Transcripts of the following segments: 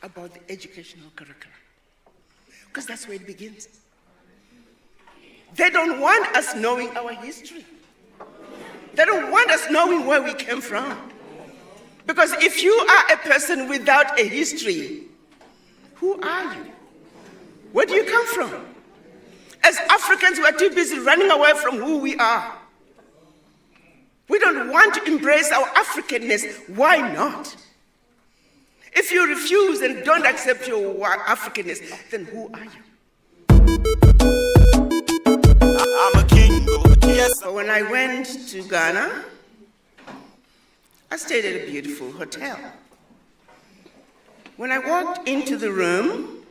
about the educational curriculum, because that's where it begins. They don't want us knowing our history. They don't want us knowing where we came from. Because if you are a person without a history, who are you? Where do you come from? As Africans, we are too busy running away from who we are. We don't want to embrace our Africanness. Why not? If you refuse and don't accept your Africanness, then who are you? I'm a king. Yes. So when I went to Ghana, I stayed at a beautiful hotel. When I walked into the room,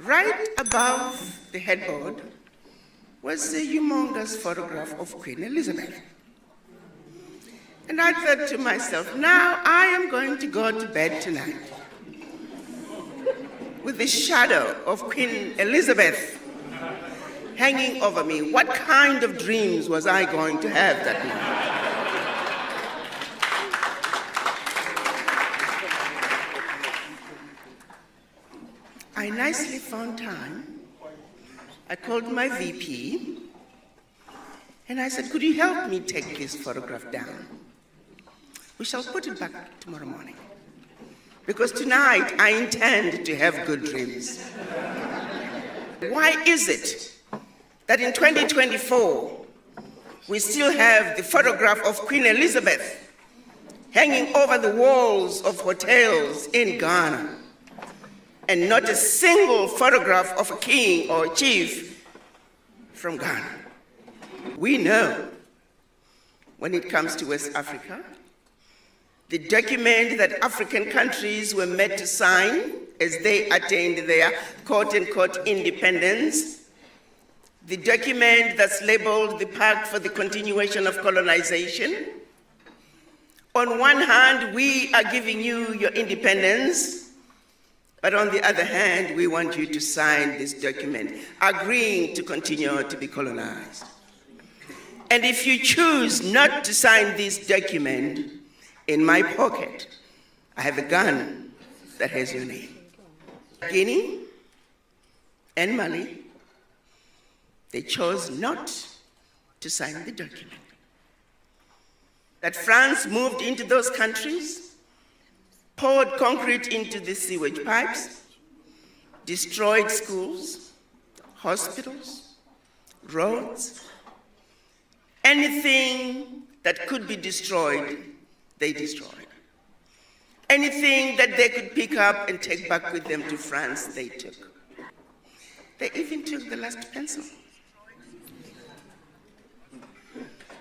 right above the headboard was a humongous photograph of Queen Elizabeth. And I thought to myself, now I am going to go to bed tonight with the shadow of Queen Elizabeth hanging over me. What kind of dreams was I going to have that night? I nicely found time. I called my VP and I said, could you help me take this photograph down? We shall put it back tomorrow morning, because tonight I intend to have good dreams. Why is it that in 2024 we still have the photograph of Queen Elizabeth hanging over the walls of hotels in Ghana, and not a single photograph of a king or a chief from Ghana? We know when it comes to West Africa, the document that African countries were made to sign as they attained their quote-unquote independence, the document that's labeled the Pact for the Continuation of Colonization. On one hand, we are giving you your independence, but on the other hand, we want you to sign this document, agreeing to continue to be colonized. And if you choose not to sign this document, in my pocket, I have a gun that has your name. Guinea and Mali, they chose not to sign the document. That France moved into those countries, poured concrete into the sewage pipes, destroyed schools, hospitals, roads, anything that could be destroyed, they destroyed. Anything that they could pick up and take back with them to France, they took. They even took the last pencil.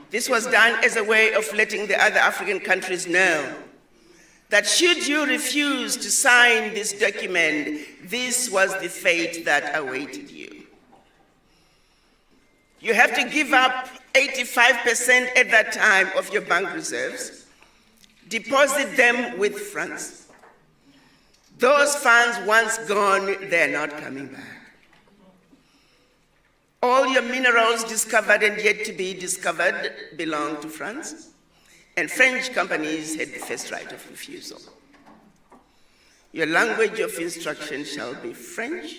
This was done as a way of letting the other African countries know that should you refuse to sign this document, this was the fate that awaited you. You have to give up 85% at that time of your bank reserves, deposit them with France. Those funds, once gone, they're not coming back. All your minerals discovered and yet to be discovered belong to France, and French companies had the first right of refusal. Your language of instruction shall be French.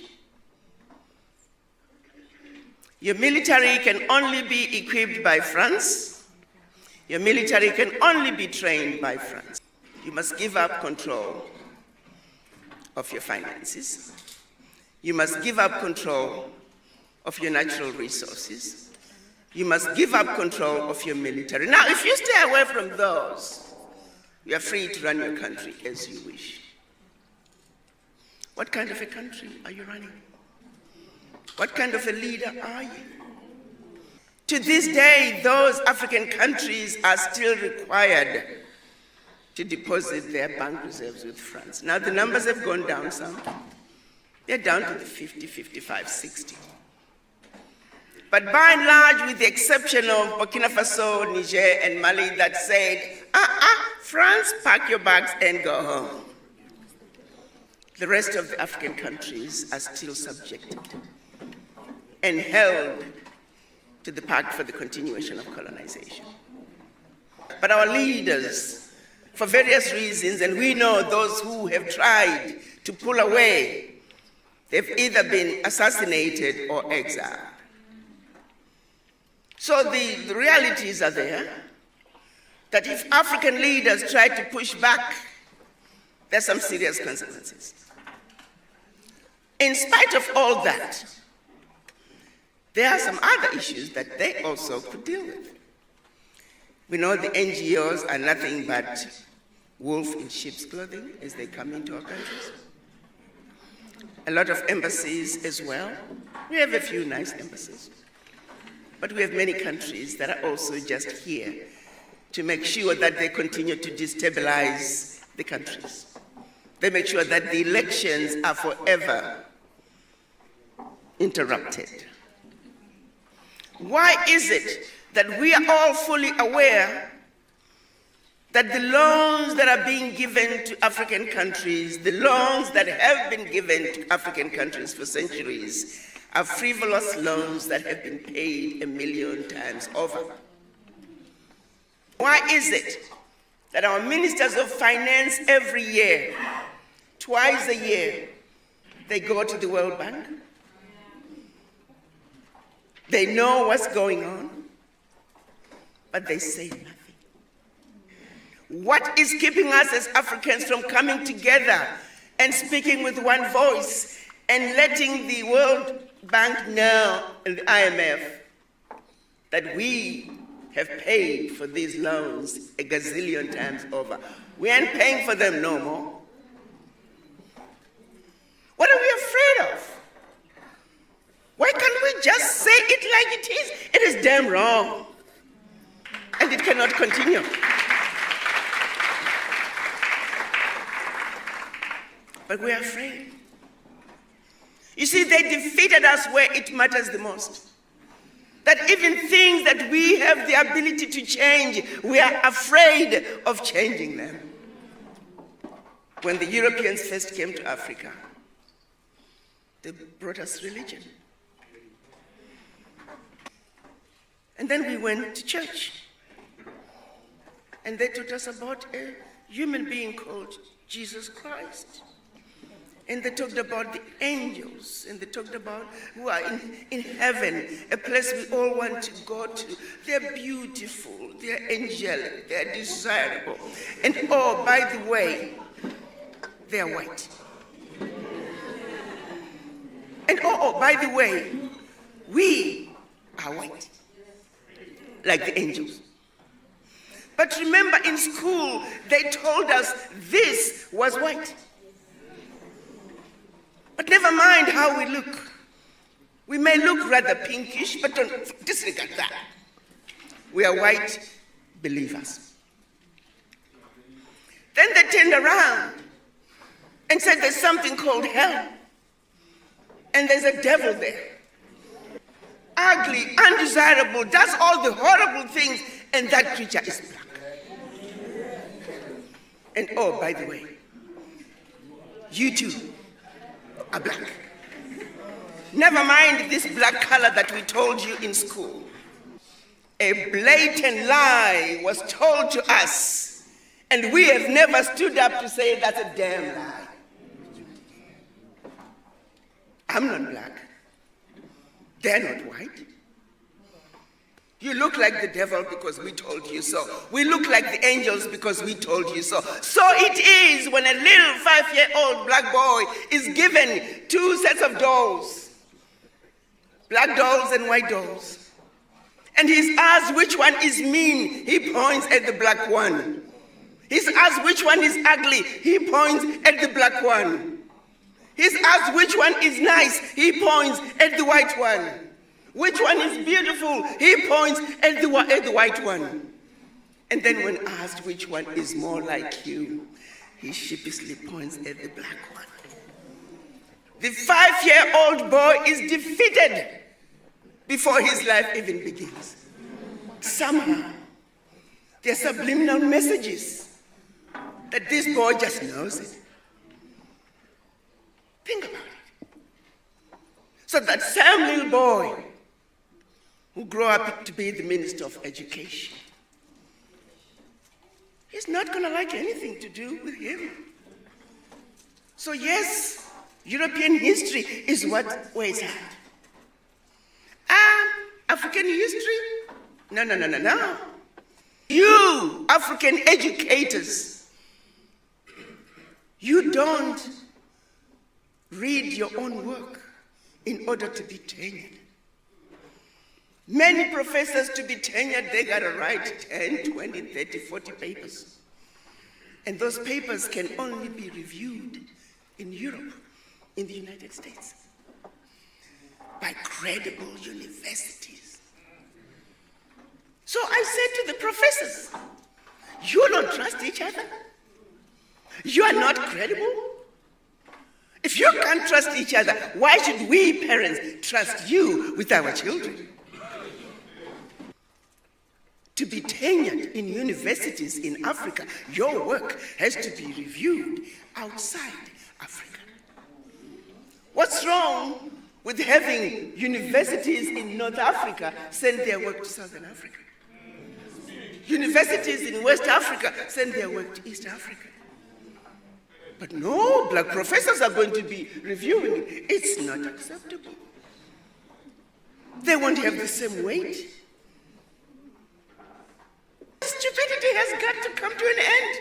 Your military can only be equipped by France. Your military can only be trained by France. You must give up control of your finances. You must give up control of your natural resources. You must give up control of your military. Now, if you stay away from those, you are free to run your country as you wish. What kind of a country are you running? What kind of a leader are you? To this day, those African countries are still required to deposit their bank reserves with France. Now, the numbers have gone down some. They're down to the 50, 55, 60. But by and large, with the exception of Burkina Faso, Niger, and Mali that said, France, pack your bags and go home. The rest of the African countries are still subjected and held to the Pact for the Continuation of Colonization. But our leaders, for various reasons, and we know those who have tried to pull away, they've either been assassinated or exiled. So the realities are there, that if African leaders try to push back, there's some serious consequences. In spite of all that, there are some other issues that they also could deal with. We know the NGOs are nothing but wolf in sheep's clothing as they come into our countries. A lot of embassies as well. We have a few nice embassies. But we have many countries that are also just here to make sure that they continue to destabilize the countries. They make sure that the elections are forever interrupted. Why is it that we are all fully aware that the loans that are being given to African countries, the loans that have been given to African countries for centuries, are frivolous loans that have been paid 1,000,000 times over? Why is it that our ministers of finance every year, twice a year, they go to the World Bank? They know what's going on, but they say nothing. What is keeping us as Africans from coming together and speaking with one voice and letting the World Bank know, and the IMF, that we have paid for these loans a gazillion times over? We aren't paying for them no more. What are we afraid of? Why can't we just say it like it is? It is damn wrong. And it cannot continue. But we're afraid. You see, they defeated us where it matters the most. That even things that we have the ability to change, we are afraid of changing them. When the Europeans first came to Africa, they brought us religion. And then we went to church. And they taught us about a human being called Jesus Christ. And they talked about the angels, and they talked about who are in heaven, a place we all want to go to. They're beautiful, they're angelic, they're desirable. And oh, by the way, they're white. And oh, by the way, we are white, like the angels. But remember, in school, they told us this was white. But never mind how we look. We may look rather pinkish, but don't disregard that. We are white believers. Then they turned around and said there's something called hell. And there's a devil there. Ugly, undesirable, does all the horrible things, and that creature is black. And oh, by the way, you too are black. Never mind this black color that we told you in school. A blatant lie was told to us, and we have never stood up to say that's a damn lie. I'm not black. They're not white. You look like the devil because we told you so. We look like the angels because we told you so. So it is when a little 5-year-old black boy is given 2 sets of dolls, black dolls and white dolls, and he's asked which one is mean, he points at the black one. He's asked which one is ugly, he points at the black one. He's asked which one is nice, he points at the white one. Which one is beautiful? He points at the white one. And then when asked which one is more like you, he sheepishly points at the black one. The 5-year-old boy is defeated before his life even begins. Somehow, there are subliminal messages that this boy just knows it. Think about it. So that same little boy who grew up to be the Minister of Education, he's not going to like anything to do with him. So yes, European history is what weighs hard. African history? No. You, African educators, you don't read your own work in order to be tenured. Many professors, to be tenured, they gotta write 10, 20, 30, 40 papers. And those papers can only be reviewed in Europe, in the United States, by credible universities. So I said to the professors, you don't trust each other? You are not credible? If you can't trust each other, why should we parents trust you with our children? To be tenured in universities in Africa, your work has to be reviewed outside Africa. What's wrong with having universities in North Africa send their work to Southern Africa? Universities in West Africa send their work to East Africa. But no, black professors are going to be reviewing it. It's not acceptable. They won't have the same weight. Stupidity has got to come to an end.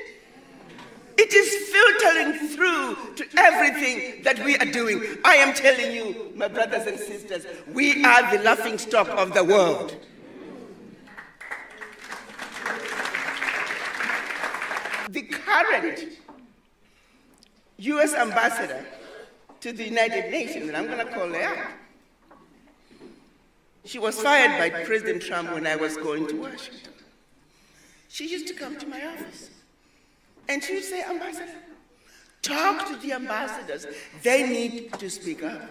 It is filtering through to everything that we are doing. I am telling you, my brothers and sisters, we are the laughingstock of the world. The current US ambassador to the United Nations, and I'm going to call her out, she was fired by President Trump when I was going to Washington. She used to come to my office, and she would say, Ambassador, talk to the ambassadors. They need to speak up.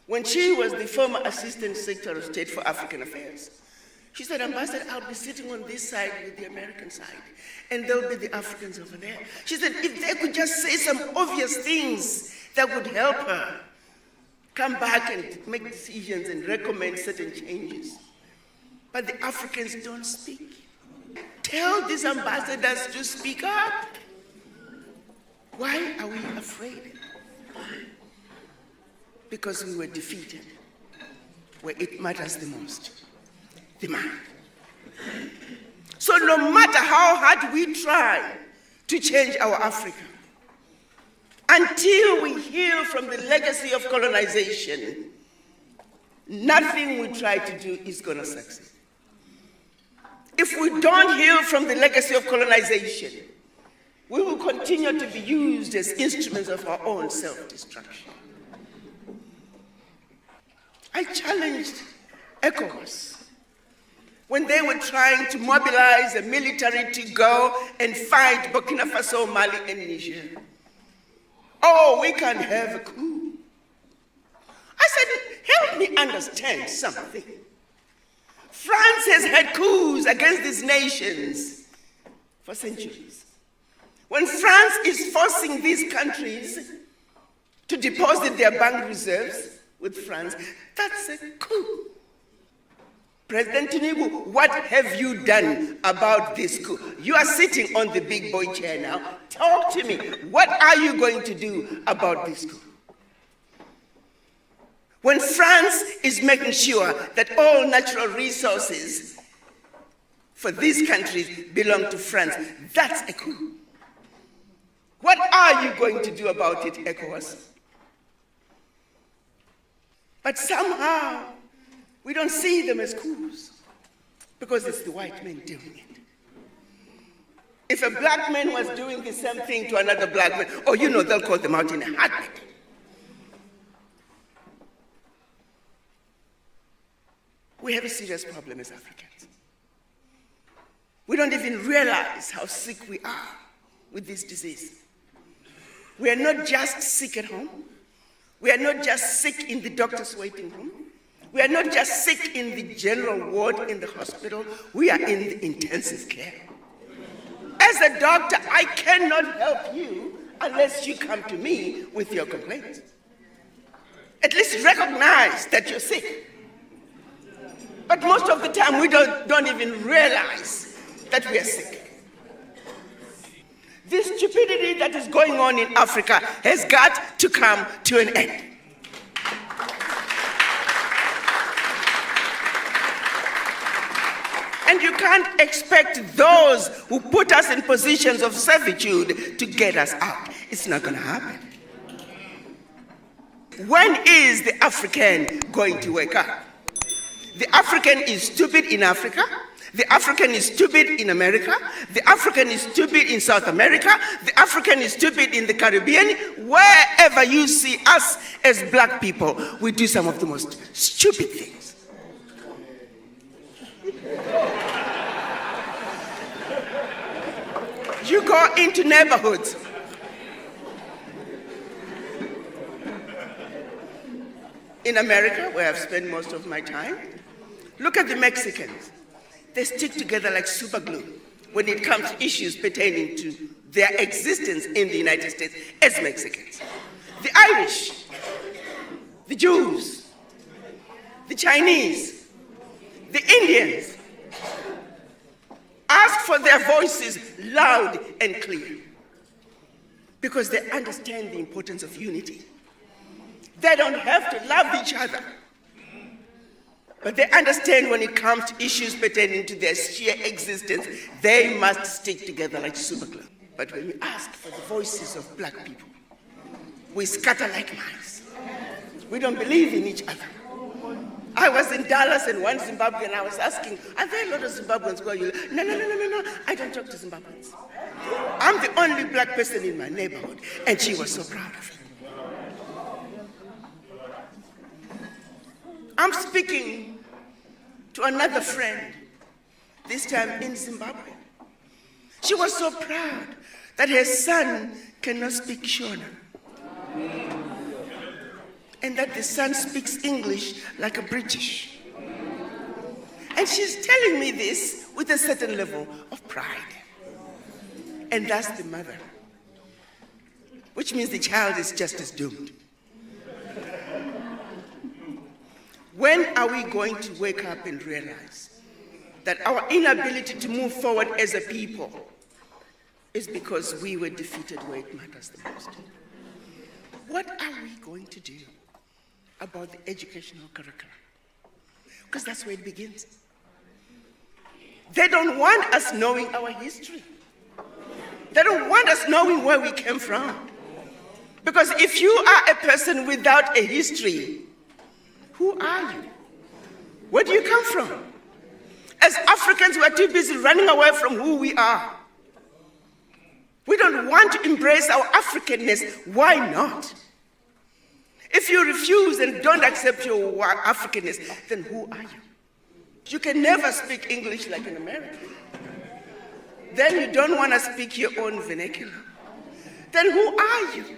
When she was the former Assistant Secretary of State for African Affairs, she said, Ambassador, I'll be sitting on this side with the American side, and there'll be the Africans over there. She said, if they could just say some obvious things that would help her come back and make decisions and recommend certain changes. But the Africans don't speak. Tell these ambassadors to speak up. Why are we afraid? Because we were defeated where it matters the most, the mind. So no matter how hard we try to change our Africa, until we heal from the legacy of colonization, nothing we try to do is going to succeed. If we don't heal from the legacy of colonization, we will continue to be used as instruments of our own self-destruction. I challenged ECOWAS when they were trying to mobilize the military to go and fight Burkina Faso, Mali, and Niger. Oh, we can have a coup. I said, help me understand something. France has had coups against these nations for centuries. When France is forcing these countries to deposit their bank reserves with France, that's a coup. President Tinubu, what have you done about this coup? You are sitting on the big boy chair now. Talk to me. What are you going to do about this coup? When France is making sure that all natural resources for these countries belong to France, that's a coup. What are you going to do about it, ECOWAS? But somehow, we don't see them as coups because it's the white men doing it. If a black man was doing the same thing to another black man, oh, you know, they'll call them out in a heartbeat. We have a serious problem as Africans. We don't even realize how sick we are with this disease. We are not just sick at home. We are not just sick in the doctor's waiting room. We are not just sick in the general ward in the hospital. We are in the intensive care. As a doctor, I cannot help you unless you come to me with your complaints. At least recognize that you're sick. But most of the time, we don't even realize that we are sick. This stupidity that is going on in Africa has got to come to an end. And you can't expect those who put us in positions of servitude to get us out. It's not going to happen. When is the African going to wake up? The African is stupid in Africa. The African is stupid in America. The African is stupid in South America. The African is stupid in the Caribbean. Wherever you see us as black people, we do some of the most stupid things. You go into neighborhoods. In America, where I've spent most of my time, look at the Mexicans. They stick together like super glue when it comes to issues pertaining to their existence in the United States as Mexicans. The Irish, the Jews, the Chinese, the Indians ask for their voices loud and clear because they understand the importance of unity. They don't have to love each other, but they understand when it comes to issues pertaining to their sheer existence, they must stick together like super glue. But when we ask for the voices of black people, we scatter like mice. We don't believe in each other. I was in Dallas and one Zimbabwean, I was asking, are there a lot of Zimbabweans who are you? No, I don't talk to Zimbabweans. I'm the only black person in my neighborhood, and she was so proud of it. I'm speaking to another friend, this time in Zimbabwe. She was so proud that her son cannot speak Shona, and that the son speaks English like a British. And she's telling me this with a certain level of pride. And that's the mother, which means the child is just as doomed. When are we going to wake up and realize that our inability to move forward as a people is because we were defeated where it matters the most? What are we going to do about the educational curriculum? Because that's where it begins. They don't want us knowing our history. They don't want us knowing where we came from. Because if you are a person without a history, who are you? Where do you come from? As Africans, we are too busy running away from who we are. We don't want to embrace our Africanness. Why not? If you refuse and don't accept your Africanness, then who are you? You can never speak English like an American. Then you don't want to speak your own vernacular. Then who are you?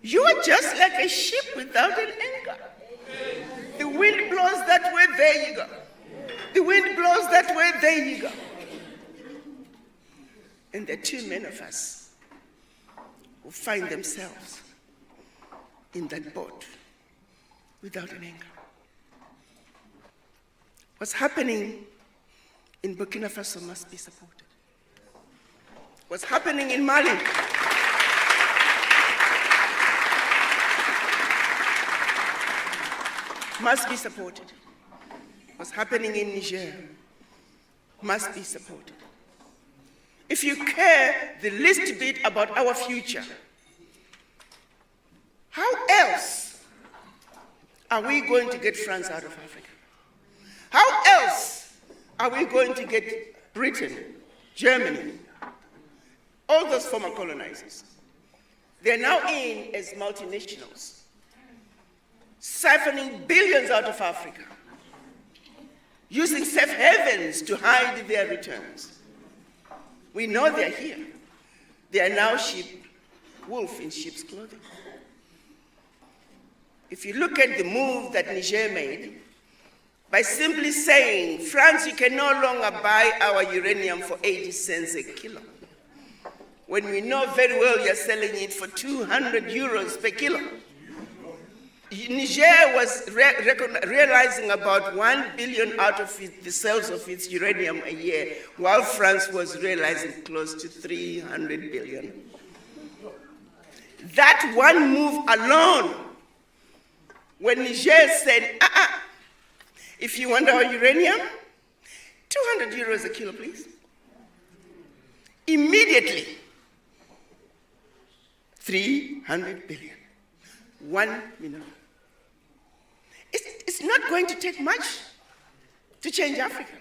You are just like a ship without an anchor. The wind blows that way, there you go. The wind blows that way, there you go. And there are too many of us who find themselves in that boat without an anchor. What's happening in Burkina Faso must be supported. What's happening in Mali must be supported. What's happening in Niger must be supported. If you care the least bit about our future, how else are we going to get France out of Africa? How else are we going to get Britain, Germany, all those former colonizers? They're now in as multinationals, siphoning billions out of Africa, using safe havens to hide their returns. We know they're here. They are now wolf in sheep's clothing. If you look at the move that Niger made, by simply saying, France, you can no longer buy our uranium for 80 cents a kilo, when we know very well you're selling it for 200 euros per kilo. Niger was realizing about 1 billion out of the sales of its uranium a year, while France was realizing close to 300 billion. That one move alone, when Niger said, if you want our uranium, 200 euros a kilo, please. Immediately, 300 billion. 1 mineral. It's not going to take much to change Africa.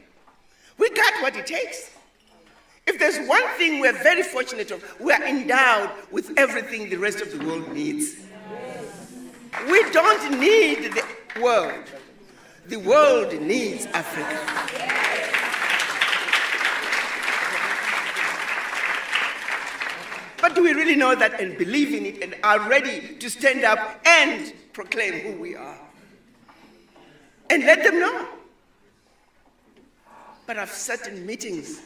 We got what it takes. If there's one thing we're very fortunate of, we are endowed with everything the rest of the world needs. We don't need the world. The world needs Africa. But do we really know that and believe in it and are ready to stand up and proclaim who we are? And let them know. But I've sat in meetings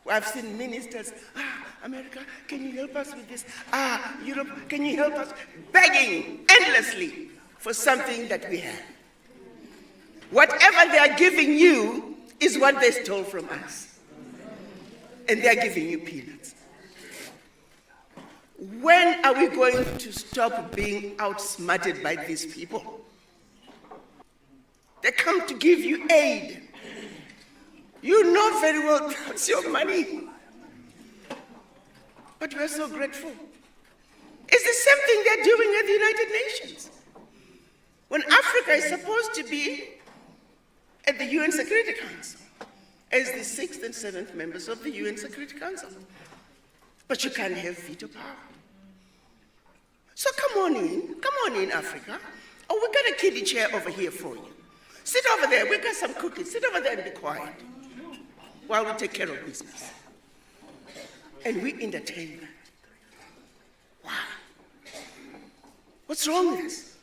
where I've seen ministers, America, can you help us with this? Europe, can you help us? Begging endlessly for something that we have. Whatever they are giving you is what they stole from us. And they are giving you peanuts. When are we going to stop being outsmarted by these people? They come to give you aid. You know very well that's your money. But we're so grateful. It's the same thing they're doing at the United Nations. When Africa is supposed to be at the UN Security Council as the 6th and 7th members of the UN Security Council. But you can't have veto power. So come on in, Africa. Oh, we got a kiddie chair over here for you. Sit over there, we got some cookies. Sit over there and be quiet while we take care of business. And we entertain that. Wow. What's wrong with us?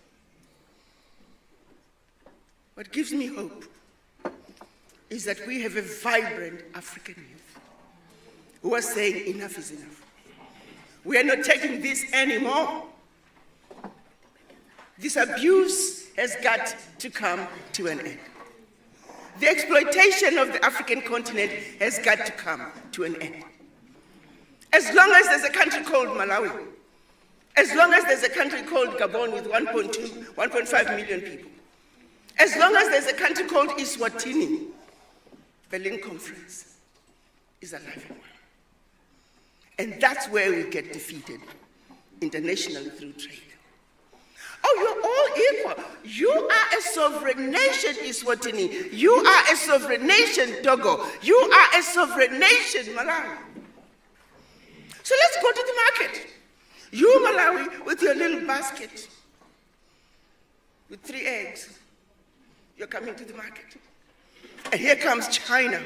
What gives me hope is that we have a vibrant African youth who are saying enough is enough. We are not taking this anymore. This abuse has got to come to an end. The exploitation of the African continent has got to come to an end. As long as there's a country called Malawi, as long as there's a country called Gabon with 1.5 million people, as long as there's a country called Eswatini, Berlin Conference is alive and well. And that's where we get defeated internationally through trade. Oh, you're all equal. You are a sovereign nation, Eswatini. You are a sovereign nation, Togo. You are a sovereign nation, Malawi. So let's go to the market. You, Malawi, with your little basket, with 3 eggs, you're coming to the market. And here comes China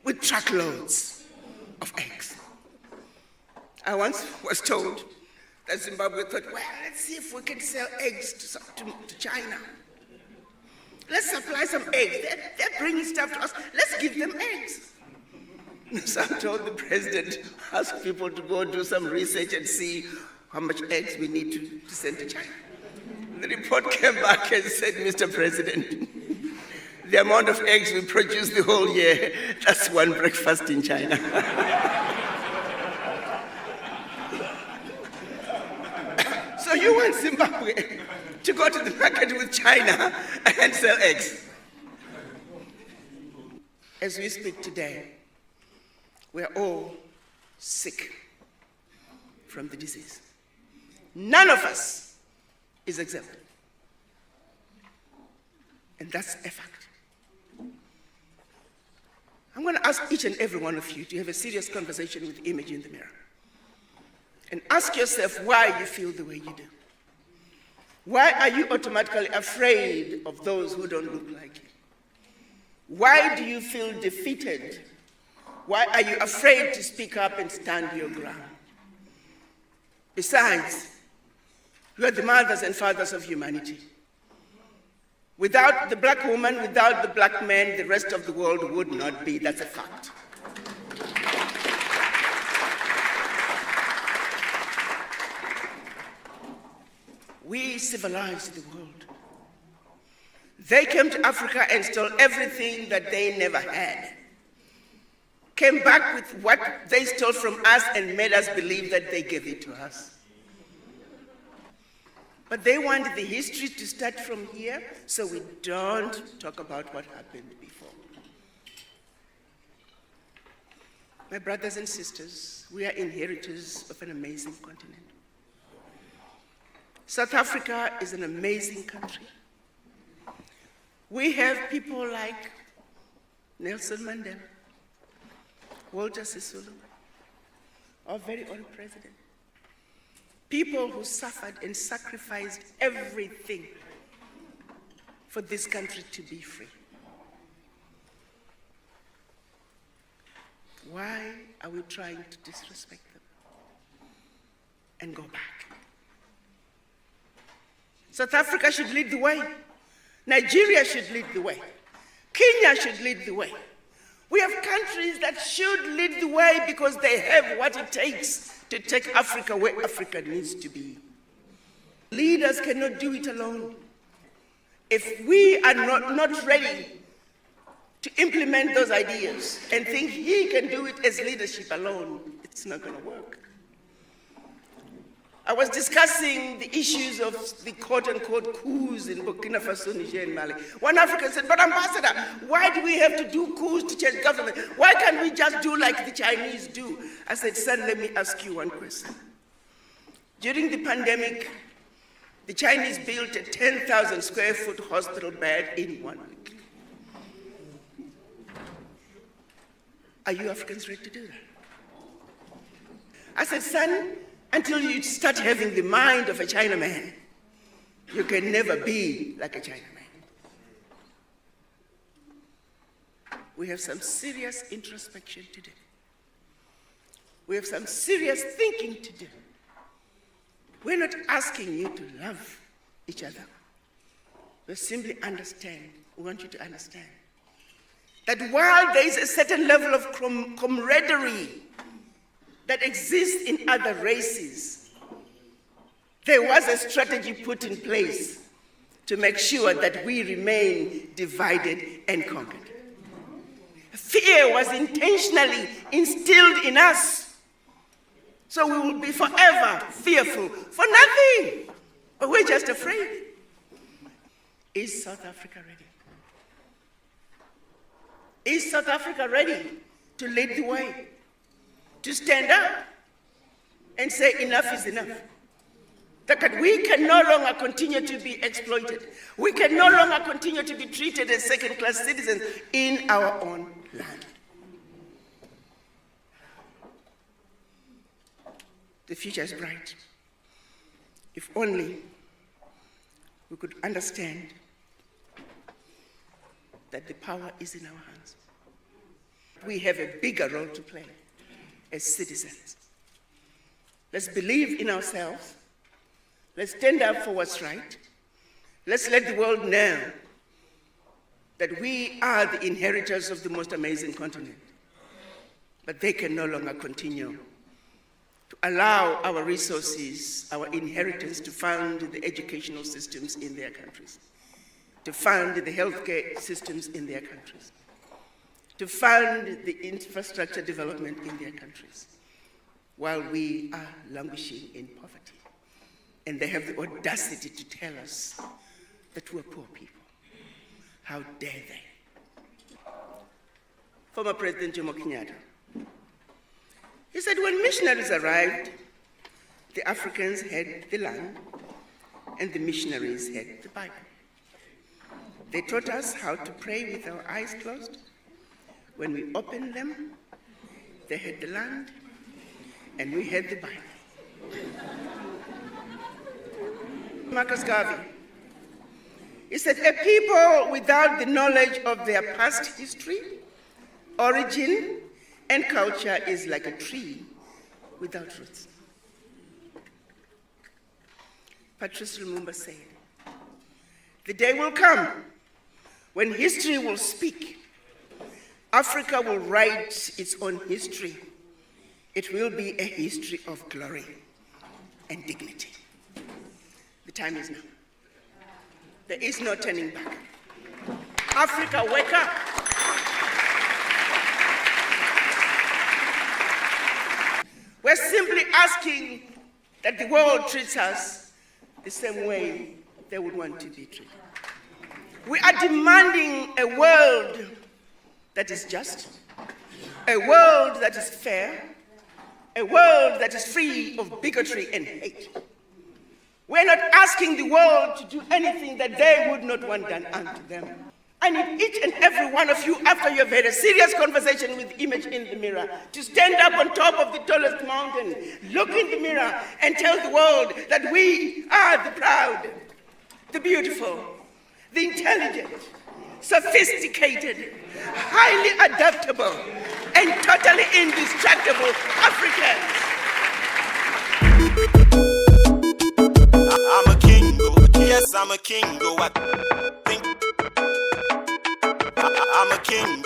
with truckloads of eggs. I once was told that Zimbabwe thought, well, let's see if we can sell eggs to China. Let's supply some eggs. They're bringing stuff to us. Let's give them eggs. So I told the president, ask people to go do some research and see how much eggs we need to send to China. The report came back and said, Mr. President, the amount of eggs we produce the whole year, that's one breakfast in China. So you want Zimbabwe to go to the market with China and sell eggs. As we speak today, we're all sick from the disease. None of us is exempt. And that's a fact. I'm going to ask each and every one of you to have a serious conversation with the image in the mirror. And ask yourself why you feel the way you do. Why are you automatically afraid of those who don't look like you? Why do you feel defeated? Why are you afraid to speak up and stand your ground? Besides, you are the mothers and fathers of humanity. Without the black woman, without the black man, the rest of the world would not be. That's a fact. We civilized the world. They came to Africa and stole everything that they never had. Came back with what they stole from us and made us believe that they gave it to us. But they want the history to start from here, so we don't talk about what happened before. My brothers and sisters, we are inheritors of an amazing continent. South Africa is an amazing country. We have people like Nelson Mandela, Walter Sisulu, our very own president. People who suffered and sacrificed everything for this country to be free. Why are we trying to disrespect them and go back? South Africa should lead the way. Nigeria should lead the way. Kenya should lead the way. We have countries that should lead the way because they have what it takes to take Africa where Africa needs to be. Leaders cannot do it alone. If we are not ready to implement those ideas and think he can do it as leadership alone, it's not going to work. I was discussing the issues of the quote-unquote coups in Burkina Faso, Niger, and Mali. One African said, but Ambassador, why do we have to do coups to change government? Why can't we just do like the Chinese do? I said, son, let me ask you one question. During the pandemic, the Chinese built a 10,000 square foot hospital bed in 1 week. Are you Africans ready to do that? I said, son, until you start having the mind of a Chinaman, you can never be like a Chinaman. We have some serious introspection to do. We have some serious thinking to do. We're not asking you to love each other. We simply understand. We want you to understand that while there is a certain level of camaraderie that exists in other races, there was a strategy put in place to make sure that we remain divided and conquered. Fear was intentionally instilled in us, so we will be forever fearful for nothing, but we're just afraid. Is South Africa ready? Is South Africa ready to lead the way? To stand up and say enough is enough? That we can no longer continue to be exploited. We can no longer continue to be treated as second-class citizens in our own land. The future is bright. If only we could understand that the power is in our hands. We have a bigger role to play as citizens. Let's believe in ourselves. Let's stand up for what's right. Let's let the world know that we are the inheritors of the most amazing continent. But they can no longer continue to allow our resources, our inheritance, to fund the educational systems in their countries, to fund the healthcare systems in their countries, to fund the infrastructure development in their countries, while we are languishing in poverty. And they have the audacity to tell us that we're poor people. How dare they? Former President Jomo Kenyatta, he said when missionaries arrived, the Africans had the land and the missionaries had the Bible. They taught us how to pray with our eyes closed. When we opened them, they had the land and we had the Bible. Marcus Garvey, he said, a people without the knowledge of their past history, origin, and culture is like a tree without roots. Patrice Lumumba said, the day will come when history will speak. Africa will write its own history. It will be a history of glory and dignity. The time is now. There is no turning back. Africa, wake up. We're simply asking that the world treats us the same way they would want to be treated. We are demanding a world that is just, a world that is fair, a world that is free of bigotry and hate. We're not asking the world to do anything that they would not want done unto them. I need each and every one of you, after you've had a serious conversation with the image in the mirror, to stand up on top of the tallest mountain, look in the mirror, and tell the world that we are the proud, the beautiful, the intelligent, sophisticated, highly adaptable, and totally indestructible Africans. I'm a king, yes, I'm a king, I think I'm a king,